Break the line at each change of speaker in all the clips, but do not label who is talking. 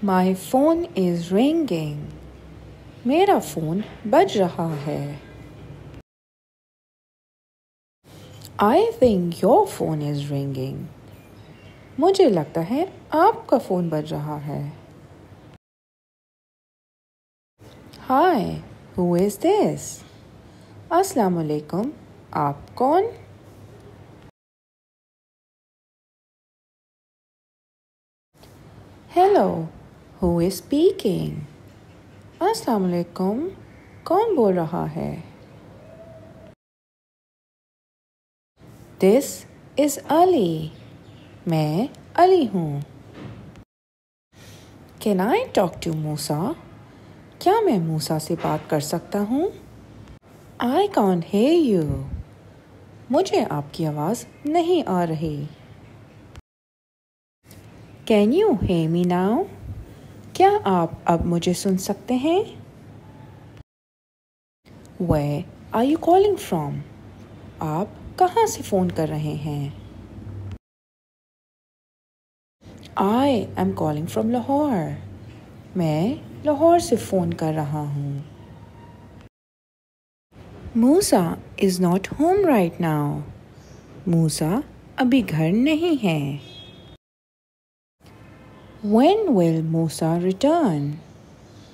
My phone is ringing. मेरा phone बज रहा है. I think your phone is ringing. मुझे लगता है आपका फ़ोन बज रहा है. Hi, who is this? अस्सलाम वालेकुम, आप कौन? Hello, who is speaking? अस्सलाम वालेकुम, कौन बोल रहा है? This is Ali. मैं अली हूँ. Can I talk to Musa? क्या मैं मूसा से बात कर सकता हूँ? I can't hear you. मुझे आपकी आवाज़ नहीं आ रही. Can you hear me now? क्या आप अब मुझे सुन सकते हैं? Where are you calling from? आप कहाँ से फ़ोन कर रहे हैं? I am calling from Lahore. मैं लाहौर से फ़ोन कर रहा हूँ. Musa is not home right now. मूसा अभी घर नहीं है. When will Musa return?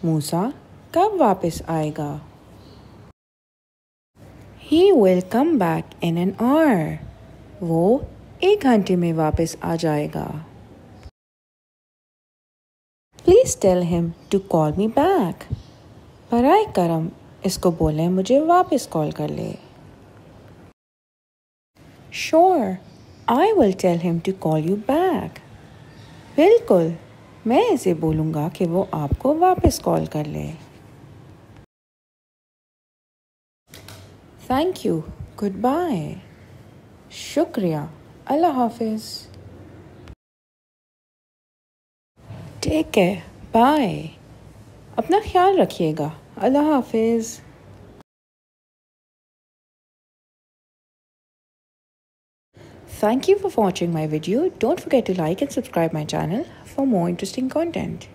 मूसा कब वापस आएगा? He will come back in an hour. वो 1 घंटे में वापस आ जाएगा. Please tell him to call me back. बराए करम इसको बोलें मुझे वापस कॉल कर ले. Sure, I will tell him to call you back. बिल्कुल, मैं इसे बोलूँगा कि वो आपको वापस कॉल कर ले. Thank you. Goodbye. शुक्रिया. अल्लाह हाफिज़. Take care. Bye. अपना ख्याल रखिएगा. अल्लाह हाफिज़. Thank you for watching my video. Don't forget to like and subscribe my channel for more interesting content.